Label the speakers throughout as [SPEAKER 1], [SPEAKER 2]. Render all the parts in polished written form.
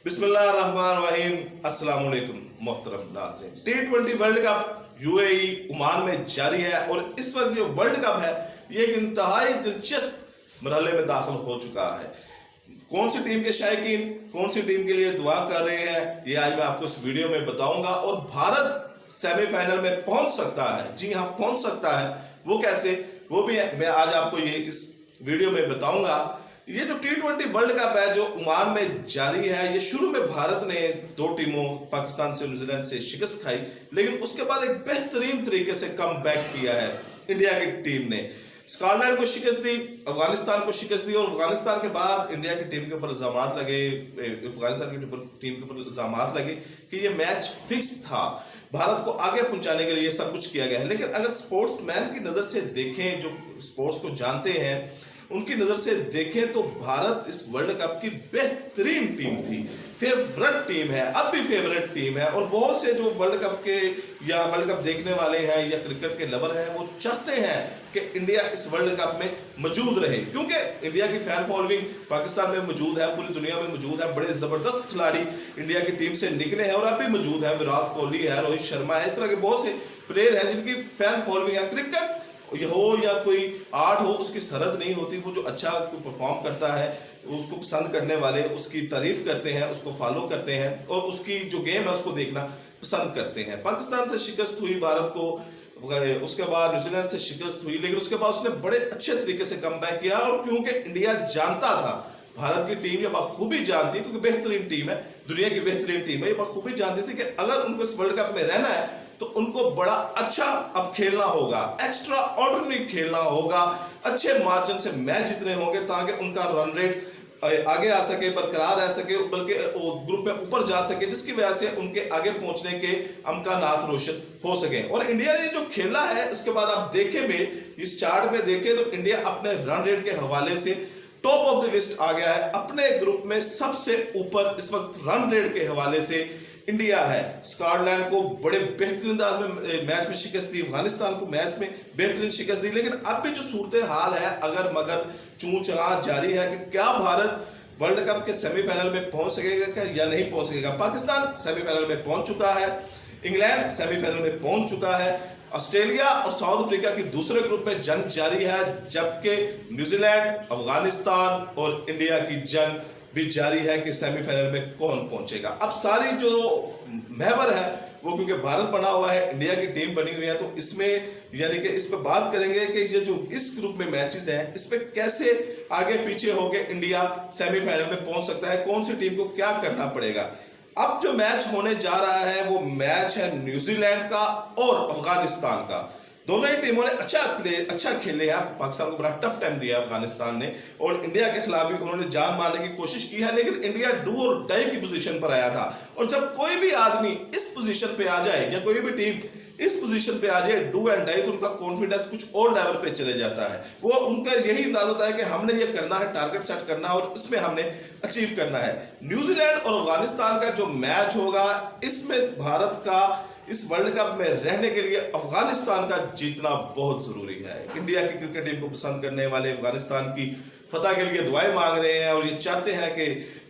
[SPEAKER 1] बिस्मिल्लाहिर्रहमानिर्रहीम। अस्सलाम वालेकुम मोहतरम नाज़रीन। T20 world cup UAE Oman में जारी है और इस वक्त जो वर्ल्ड कप है ये एक इंतहाई दिलचस्प मरहले में दाखिल हो चुका है। कौन सी टीम के शायकीन कौन सी टीम के लिए दुआ कर रहे हैं ये आज मैं आपको इस वीडियो में बताऊंगा। और भारत सेमीफाइनल में पहुंच सकता है, जी हाँ पहुंच सकता है। वो कैसे, वो भी मैं आज आपको ये इस वीडियो में बताऊंगा। ये जो T20 वर्ल्ड कप है जो ओमान में जारी है, ये शुरू में भारत ने दो टीमों पाकिस्तान से न्यूजीलैंड से शिकस्त खाई, लेकिन उसके बाद एक बेहतरीन तरीके से कम बैक किया है इंडिया की टीम ने। स्कॉटलैंड को शिकस्त दी, अफगानिस्तान को शिकस्त दी और अफगानिस्तान के बाद इंडिया की टीम के ऊपर इल्जामात लगे, अफगानिस्तान की टीम के ऊपर इल्जामात लगे कि ये मैच फिक्स था, भारत को आगे पहुंचाने के लिए ये सब कुछ किया गया है। लेकिन अगर स्पोर्ट्समैन की नज़र से देखें, जो स्पोर्ट्स को जानते हैं उनकी नज़र से देखें तो भारत इस वर्ल्ड कप की बेहतरीन टीम थी, फेवरेट टीम है, अब भी फेवरेट टीम है। और बहुत से जो वर्ल्ड कप के या वर्ल्ड कप देखने वाले हैं या क्रिकेट के लवर हैं वो चाहते हैं कि इंडिया इस वर्ल्ड कप में मौजूद रहे, क्योंकि इंडिया की फैन फॉलोइंग पाकिस्तान में मौजूद है, पूरी दुनिया में मौजूद है। बड़े ज़बरदस्त खिलाड़ी इंडिया की टीम से निकले हैं और अब भी मौजूद है। विराट कोहली है, रोहित शर्मा है, इस तरह के बहुत से प्लेयर हैं जिनकी फैन फॉलोइंग है। क्रिकेट हो या कोई आर्ट हो, उसकी सरहद नहीं होती। वो जो अच्छा परफॉर्म करता है उसको पसंद करने वाले उसकी तारीफ करते हैं, उसको फॉलो करते हैं और उसकी जो गेम है उसको देखना पसंद करते हैं। पाकिस्तान से शिकस्त हुई भारत को, उसके बाद न्यूजीलैंड से शिकस्त हुई, लेकिन उसके बाद उसने बड़े अच्छे तरीके से कम बैक किया। और क्योंकि इंडिया जानता था, भारत की टीम ये बखूबी जानती, क्योंकि बेहतरीन टीम है, दुनिया की बेहतरीन टीम है, ये बखूबी जानती थी कि अगर उनको इस वर्ल्ड कप में रहना है तो उनको बड़ा अच्छा अब खेलना होगा, एक्स्ट्रा ऑर्डिनरी खेलना होगा, अच्छे मार्जिन से मैच जीतने होंगे ताकि उनका रन रेट आगे आ सके, बरकरार रह सके, बल्कि ग्रुप में ऊपर जा सके, जिसकी वजह से उनके आगे पहुंचने के अमकानात रोशन हो सके। और इंडिया ने जो खेला है उसके बाद आप देखें में, इस चार्ट में देखें तो इंडिया अपने रन रेट के हवाले से टॉप ऑफ द लिस्ट आ गया है। अपने ग्रुप में सबसे ऊपर इस वक्त रन रेट के हवाले से इंडिया है। स्कॉटलैंड को बड़े बेहतरीन अंदाज में मैच में शिकस्त दी, अफगानिस्तान को मैच में बेहतरीन शिकस्त दी। लेकिन अब भी जो सूरत हाल है अगर मगर चूं चला जारी है कि क्या भारत वर्ल्ड कप के सेमीफाइनल में पहुंच सकेगा या नहीं पहुंच सकेगा। पाकिस्तान सेमीफाइनल में पहुंच चुका है, इंग्लैंड सेमीफाइनल में पहुंच चुका है, ऑस्ट्रेलिया और साउथ अफ्रीका की दूसरे ग्रुप में जंग जारी है, जबकि न्यूजीलैंड, अफगानिस्तान और इंडिया की जंग भी जारी है कि सेमीफाइनल में कौन पहुंचेगा। अब सारी जो महवर है वो क्योंकि भारत बना हुआ है, इंडिया की टीम बनी हुई है, तो इसमें यानी कि इस पर बात करेंगे कि ये जो इस ग्रुप में मैचेस हैं इस पे कैसे आगे पीछे होके इंडिया सेमीफाइनल में पहुंच सकता है, कौन सी टीम को क्या करना पड़ेगा। अब जो मैच होने जा रहा है वो मैच है न्यूजीलैंड का और अफगानिस्तान का। दोनों ही टीमों ने अच्छा खेले हैं। पाकिस्तान को बड़ा टफ टाइम दिया अफगानिस्तान ने, और इंडिया के खिलाफ भी उन्होंने जान मारने की कोशिश की है, लेकिन इंडिया डू और डाई की पोजीशन पर आया था। और जब कोई भी आदमी इस पोजीशन पे आ जाए या कोई भी टीम इस पोजीशन पे आ जाए डू एंड डाई, तो उनका कॉन्फिडेंस कुछ और लेवल पे चले जाता है। वो उनका यही अंदाज होता है कि हमने ये करना है, टारगेट सेट करना है और इसमें हमने अचीव करना है। न्यूजीलैंड और अफगानिस्तान का जो मैच होगा इसमें भारत का इस वर्ल्ड कप में रहने के लिए अफगानिस्तान का जीतना बहुत जरूरी है। इंडिया की क्रिकेट टीम को पसंद करने वाले अफगानिस्तान की फतह के लिए दुआएं मांग रहे हैं और ये चाहते हैं कि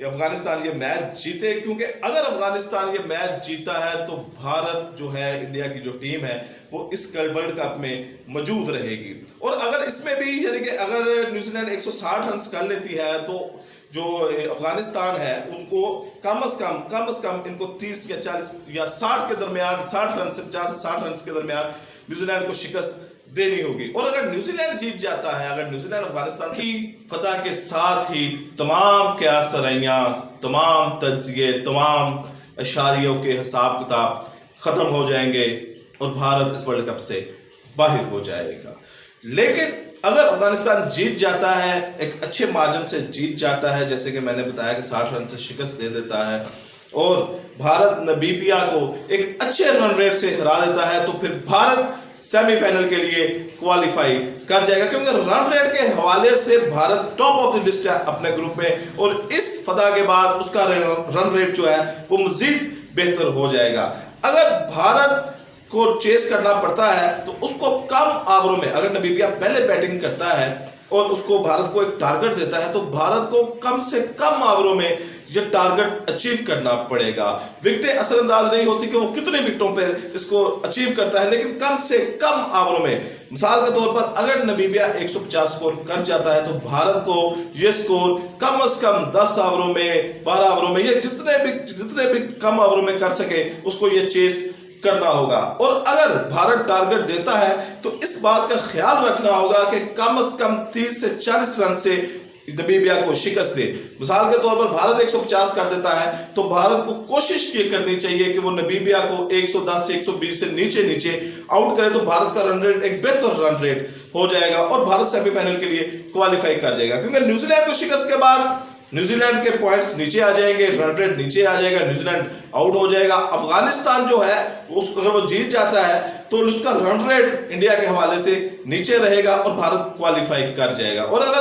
[SPEAKER 1] अफगानिस्तान ये मैच जीते, क्योंकि अगर अफगानिस्तान ये मैच जीता है तो भारत जो है, इंडिया की जो टीम है वो इस वर्ल्ड कप में मौजूद रहेगी। और अगर इसमें भी यानी कि अगर न्यूजीलैंड 160 रन कर लेती है तो जो अफगानिस्तान है उनको कम से कम इनको 30 या 40 या 60 के दरमियान, 60 रन से 50 से 60 रन के दरमियान न्यूजीलैंड को शिकस्त देनी होगी। और अगर न्यूजीलैंड जीत जाता है, अगर न्यूजीलैंड अफगानिस्तान की फतह के साथ ही तमाम क़यास सरैयां, तमाम तज्ज़िये, तमाम अशारियों के हिसाब किताब ख़त्म हो जाएंगे और भारत इस वर्ल्ड कप से बाहर हो जाएगा। लेकिन अगर अफगानिस्तान जीत जाता है, एक अच्छे मार्जिन से जीत जाता है, जैसे कि मैंने बताया कि 60 रन से शिकस्त दे देता है और भारत नामीबिया को एक अच्छे रन रेट से हरा देता है, तो फिर भारत सेमीफाइनल के लिए क्वालिफाई कर जाएगा, क्योंकि रन रेट के हवाले से Bharat top of the list है अपने ग्रुप में। और इस फतह के बाद उसका रन रेट जो है वो मजीद बेहतर हो जाएगा। अगर भारत को चेस करना पड़ता है तो उसको कम ओवरों में, अगर नामीबिया पहले बैटिंग करता है और उसको भारत को एक टारगेट देता है तो भारत को कम से कम ओवरों में ये टारगेट अचीव करना पड़ेगा। विकेटें असरअंदाज नहीं होती कि वो कितने विकेटों पे इसको अचीव करता है, लेकिन कम से कम ओवरों में, मिसाल के तौर पर अगर नमीबिया 150 स्कोर कर जाता है तो भारत को ये स्कोर कम से कम 10 ओवरों में, 12 ओवरों में, ये जितने भी कम ओवरों में कर सके उसको ये चेस करना होगा। और अगर भारत टारगेट देता है तो इस बात का ख्याल रखना होगा कि कम से कम 30 से 40 रन से नमीबिया को शिकस्त दे। मिसाल के तौर पर भारत 150 कर देता है तो भारत को कोशिश ये करनी चाहिए कि वो नमीबिया को 110 से 120 से नीचे आउट करे, तो भारत का रन रेट एक बेहतर रन रेट हो जाएगा और भारत सेमीफाइनल के लिए क्वालिफाई कर जाएगा। क्योंकि न्यूजीलैंड को शिकस्त के बाद न्यूजीलैंड के पॉइंट्स नीचे आ जाएंगे, रन रेट नीचे आ जाएगा, न्यूजीलैंड आउट हो जाएगा। अफगानिस्तान जो है उसको अगर वो जीत जाता है तो उसका रन रेट इंडिया के हवाले से नीचे रहेगा और भारत क्वालिफाई कर जाएगा। और अगर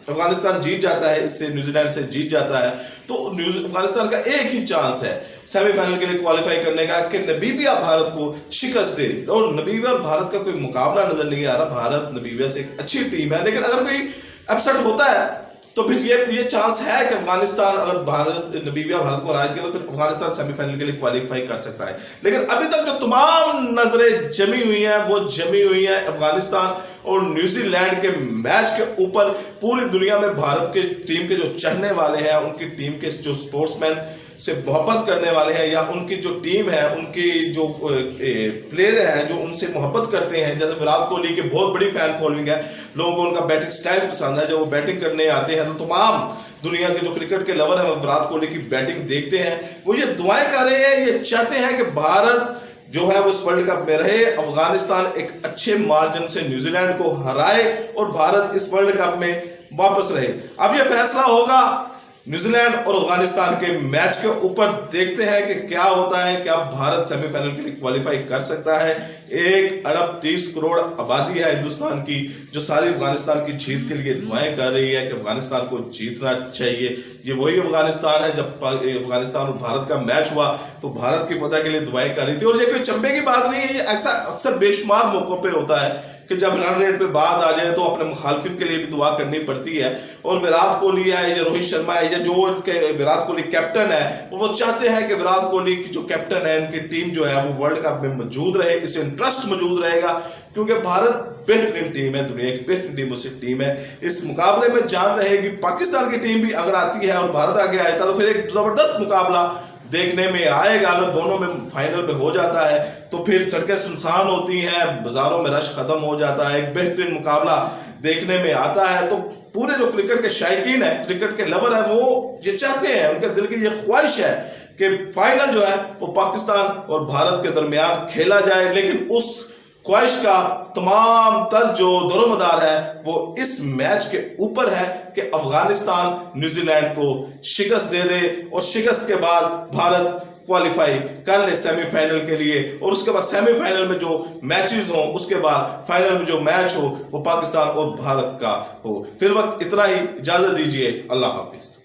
[SPEAKER 1] अफगानिस्तान जीत जाता है, इससे न्यूजीलैंड से जीत जाता है, तो अफगानिस्तान का एक ही चांस है सेमीफाइनल के लिए क्वालिफाई करने का कि नमीबिया भारत को शिकस्त दे। और नमीबिया और भारत का कोई मुकाबला नजर नहीं आ रहा। भारत नमीबिया से एक अच्छी टीम है, लेकिन अगर कोई अपसेट होता है तो फिर ये चांस है कि अफगानिस्तान, अगर नमीबिया भारत को हरा दिया तो फिर अफगानिस्तान सेमीफाइनल के लिए क्वालिफाई कर सकता है। लेकिन अभी तक जो तमाम नजरें जमी हुई हैं वो जमी हुई हैं अफगानिस्तान और न्यूजीलैंड के मैच के ऊपर। पूरी दुनिया में भारत के टीम के जो चाहने वाले हैं, उनकी टीम के जो स्पोर्ट्समैन से मोहब्बत करने वाले हैं, या उनकी जो टीम है, उनकी जो प्लेयर हैं जो उनसे मोहब्बत करते हैं, जैसे विराट कोहली की बहुत बड़ी फैन फॉलोइंग है, लोगों को उनका बैटिंग स्टाइल पसंद है। जब वो बैटिंग करने आते हैं तो तमाम दुनिया के जो क्रिकेट के लवर हैं विराट कोहली की बैटिंग देखते हैं, वो ये दुआएं कर रहे हैं, ये चाहते हैं कि भारत जो है वो इस वर्ल्ड कप में रहे, अफगानिस्तान एक अच्छे मार्जिन से न्यूजीलैंड को हराए और भारत इस वर्ल्ड कप में वापस रहे। अब ये फैसला होगा न्यूजीलैंड और अफगानिस्तान के मैच के ऊपर। देखते हैं कि क्या होता है, क्या भारत सेमीफाइनल के लिए क्वालिफाई कर सकता है। 1 अरब 30 करोड़ आबादी है हिंदुस्तान की, जो सारी अफगानिस्तान की जीत के लिए दुआएं कर रही है कि अफगानिस्तान को जीतना चाहिए। ये वही अफगानिस्तान है जब अफगानिस्तान और भारत का मैच हुआ तो भारत की फतह के लिए दुआएं कर रही थी। और ये कोई चंबे की बात नहीं है, ये ऐसा अक्सर बेशुमार मौकों पर होता है कि जब रन रेट पे बात आ जाए तो अपने मुखालफिन के लिए भी दुआ करनी पड़ती है। और विराट कोहली है या रोहित शर्मा है या जो उनके विराट कोहली कैप्टन है, वो चाहते हैं कि विराट कोहली की जो कैप्टन है, उनकी टीम जो है वो वर्ल्ड कप में मौजूद रहे। इससे इंटरेस्ट मौजूद रहेगा क्योंकि भारत बेहतरीन टीम है, दुनिया की बेहतरीन टीमों से टीम है। इस मुकाबले में जान रहेगी। पाकिस्तान की टीम भी अगर आती है और भारत आगे आया तो फिर एक जबरदस्त मुकाबला देखने में आएगा। अगर दोनों में फाइनल में हो जाता है तो फिर सड़कें सुनसान होती हैं, बाजारों में रश खत्म हो जाता है, एक बेहतरीन मुकाबला देखने में आता है। तो पूरे जो क्रिकेट के शायकीन है, क्रिकेट के लवर है, वो ये चाहते हैं, उनके दिल की ये ख्वाहिश है कि फाइनल जो है वो पाकिस्तान और भारत के दरमियान खेला जाए। लेकिन उस ख्वाहिश का तमाम तर जो दरोमदार है वो इस मैच के ऊपर है कि अफगानिस्तान न्यूजीलैंड को शिकस्त दे दे और शिकस्त के बाद भारत क्वालिफाई कर ले सेमीफाइनल के लिए। और उसके बाद सेमीफाइनल में जो मैचेस हो, उसके बाद फाइनल में जो मैच हो वो पाकिस्तान और भारत का हो। फिर वक्त इतना ही, इजाजत दीजिए, अल्लाह हाफिज।